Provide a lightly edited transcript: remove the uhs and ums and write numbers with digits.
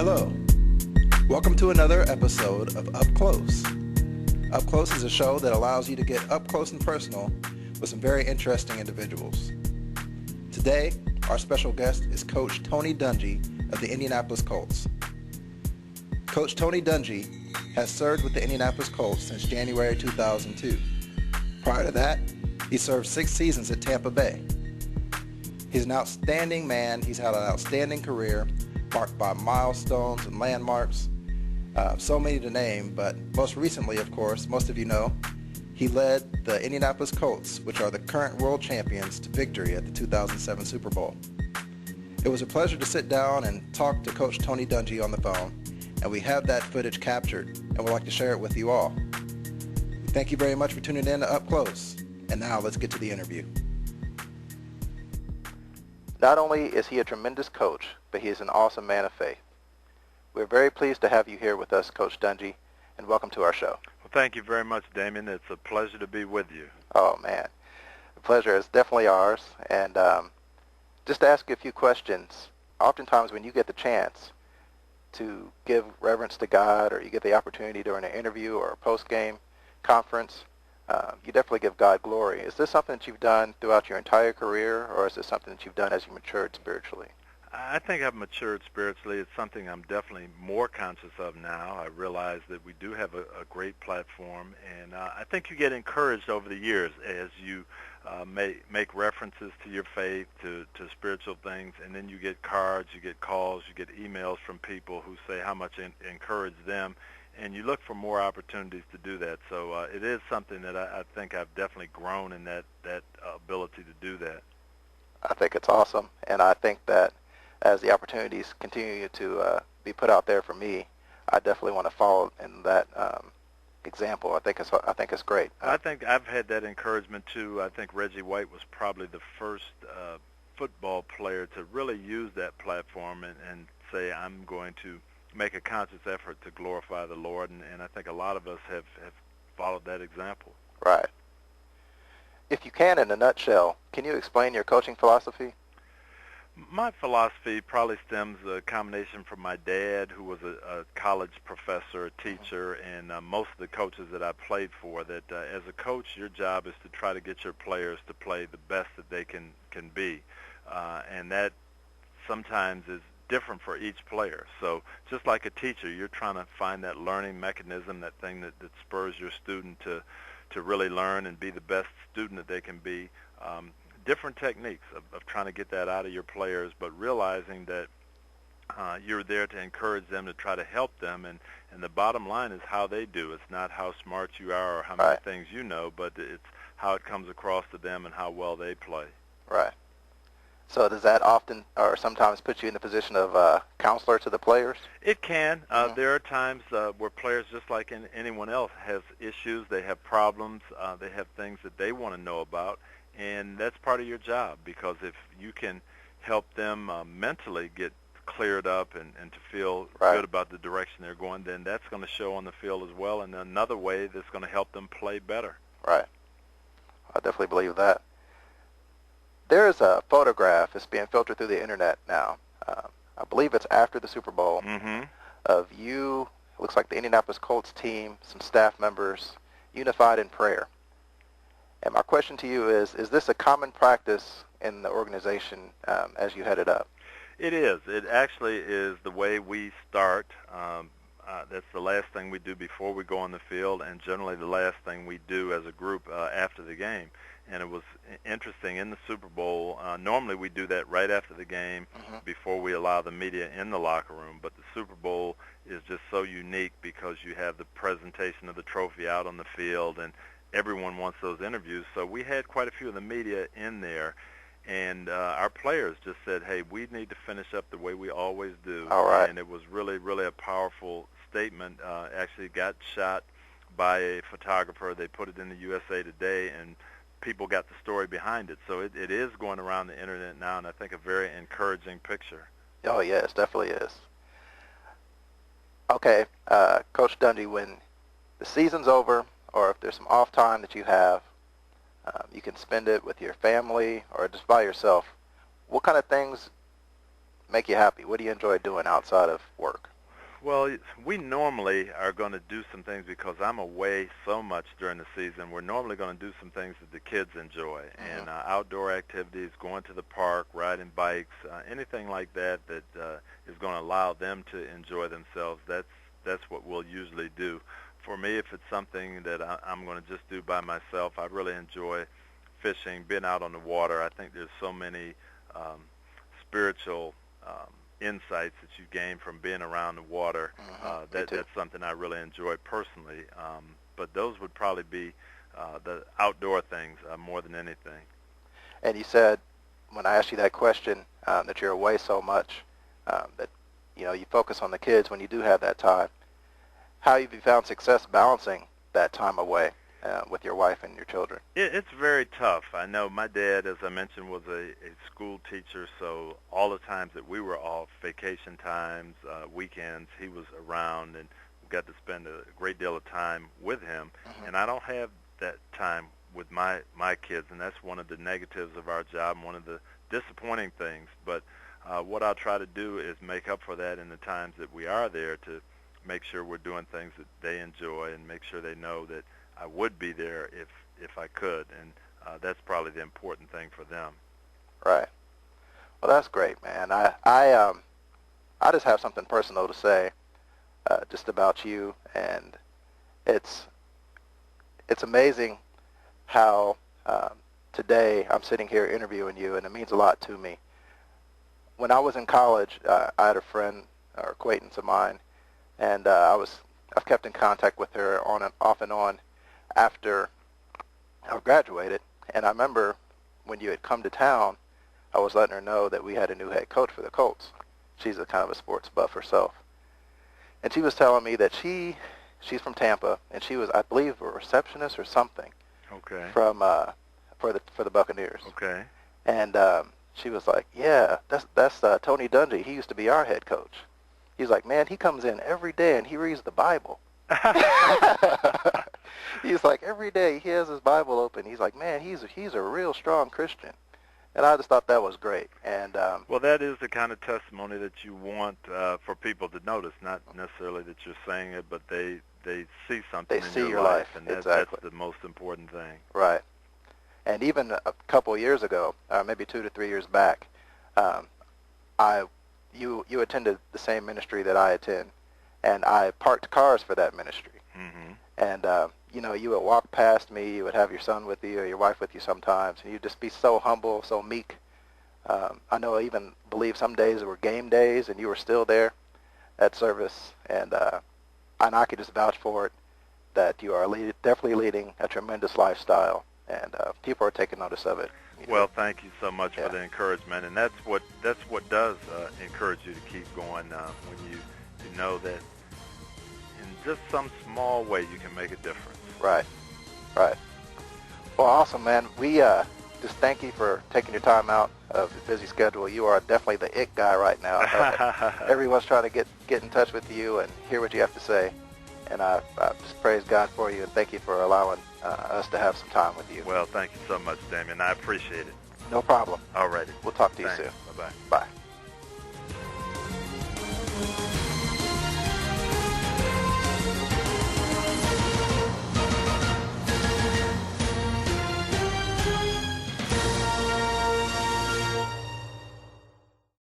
Hello. Welcome to another episode of Up Close. Up Close is a show that allows you to get up close and personal with some very interesting individuals. Today, our special guest is Coach Tony Dungy of the Indianapolis Colts. Coach Tony Dungy has served with the Indianapolis Colts since January 2002. Prior to that, he served 6 seasons at Tampa Bay. He's an outstanding man. He's had an outstanding career marked by milestones and landmarks, so many to name, but most recently, of course, most of you know, he led the Indianapolis Colts, which are the current world champions, to victory at the 2007 Super Bowl. It was a pleasure to sit down and talk to Coach Tony Dungy on the phone, and we have that footage captured, and we'd like to share it with you all. Thank you very much for tuning in to Up Close, and now let's get to the interview. Not only is he a tremendous coach, but he is an awesome man of faith. We're very pleased to have you here with us, Coach Dungy, and welcome to our show. Well, thank you very much, Damien. It's a pleasure to be with you. Oh, man. The pleasure is definitely ours. And just to ask you a few questions, oftentimes when you get the chance to give reverence to God, or you get the opportunity during an interview or a post-game conference, you definitely give God glory. Is this something that you've done throughout your entire career, or is this something that you've done as you matured spiritually? I think I've matured spiritually. It's something I'm definitely more conscious of now. I realize that we do have a great platform, and I think you get encouraged over the years as you make references to your faith, to spiritual things, and then you get cards, you get calls, you get emails from people who say how much encourage them, and you look for more opportunities to do that. So it is something that I think I've definitely grown in that ability to do that. I think it's awesome, and I think that as the opportunities continue to be put out there for me, I definitely want to follow in that example. I think it's great. I think I've had that encouragement too. I think Reggie White was probably the first football player to really use that platform and say, I'm going to make a conscious effort to glorify the Lord, and I think a lot of us have followed that example. Right. If you can, in a nutshell, can you explain your coaching philosophy? My philosophy probably stems a combination from my dad, who was a college professor, a teacher, and most of the coaches that I played for, that as a coach, your job is to try to get your players to play the best that they can be. And that sometimes is different for each player. So just like a teacher, you're trying to find that learning mechanism, that thing that spurs your student to really learn and be the best student that they can be. Different techniques of trying to get that out of your players, but realizing that you're there to encourage them, to try to help them, and the bottom line is how they do. It's not how smart you are or how many things you know, but it's how it comes across to them and how well they play. Right. So does that often or sometimes put you in the position of counselor to the players? It can. There are times where players, just like anyone else, has issues. They have problems. They have things that they want to know about. And that's part of your job, because if you can help them mentally get cleared up and to feel good about the direction they're going, then that's going to show on the field as well, and another way that's going to help them play better. Right. I definitely believe that. There is a photograph that's being filtered through the internet now. I believe it's after the Super Bowl, of you, it looks like the Indianapolis Colts team, some staff members, unified in prayer. And my question to you is this a common practice in the organization as you head it up? It is. It actually is the way we start. That's the last thing we do before we go on the field, and generally the last thing we do as a group after the game. And it was interesting in the Super Bowl. Normally we do that right after the game before we allow the media in the locker room. But the Super Bowl is just so unique because you have the presentation of the trophy out on the field, and everyone wants those interviews. So we had quite a few of the media in there, and our players just said, hey, we need to finish up the way we always do. All right. And it was really, really a powerful statement. Actually got shot by a photographer. They put it in the USA Today, and people got the story behind it. So it is going around the internet now, and I think a very encouraging picture. Oh, yes, definitely is. Okay, Coach Dungy, when the season's over, or if there's some off time that you have, you can spend it with your family or just by yourself. What kind of things make you happy? What do you enjoy doing outside of work? Well, we normally are going to do some things because I'm away so much during the season. We're normally going to do some things that the kids enjoy, and outdoor activities, going to the park, riding bikes, anything like that that is going to allow them to enjoy themselves. That's what we'll usually do. For me, if it's something that I'm going to just do by myself, I really enjoy fishing, being out on the water. I think there's so many spiritual insights that you gain from being around the water. That's something I really enjoy personally. But those would probably be the outdoor things more than anything. And you said, when I asked you that question, that you're away so much, that you focus on the kids when you do have that time. How have you found success balancing that time away with your wife and your children? It's very tough. I know my dad, as I mentioned, was a school teacher, so all the times that we were off, vacation times, weekends, he was around, and we got to spend a great deal of time with him. And I don't have that time with my kids, and that's one of the negatives of our job and one of the disappointing things. But what I'll try to do is make up for that in the times that we are there to make sure we're doing things that they enjoy and make sure they know that I would be there if I could, and that's probably the important thing for them. Right. Well, that's great, man. I just have something personal to say just about you, and it's amazing how today I'm sitting here interviewing you, and it means a lot to me. When I was in college, I had a friend or acquaintance of mine, and I've kept in contact with her on and off and on after I graduated. And I remember when you had come to town, I was letting her know that we had a new head coach for the Colts. She's a kind of a sports buff herself. And she was telling me that she's from Tampa, and she was, I believe, a receptionist or something. Okay. From for the Buccaneers. Okay. And she was like, "Yeah, that's Tony Dungy. He used to be our head coach." He's like, "Man, he comes in every day and he reads the Bible." He's like, every day he has his Bible open. He's like, "Man, he's a real strong Christian." And I just thought that was great. And well, that is the kind of testimony that you want for people to notice, not necessarily that you're saying it, but they see something in your life, and that's the most important thing. Right. And even a couple of years ago, maybe 2 to 3 years back, you attended the same ministry that I attend, and I parked cars for that ministry. And you would walk past me, you would have your son with you or your wife with you sometimes, and you'd just be so humble, so meek. I know I even believe some days were game days, and you were still there at service, and I could just vouch for it, that you are definitely leading a tremendous lifestyle, and people are taking notice of it. Well, thank you so much for the encouragement, and that's what does encourage you to keep going when you know that in just some small way you can make a difference. Right. Well, awesome, man. We just thank you for taking your time out of your busy schedule. You are definitely the it guy right now. Everyone's trying to get in touch with you and hear what you have to say. And I just praise God for you and thank you for allowing us to have some time with you. Well, thank you so much, Damien. I appreciate it. No problem. All righty. We'll talk to you soon. Bye-bye. Bye.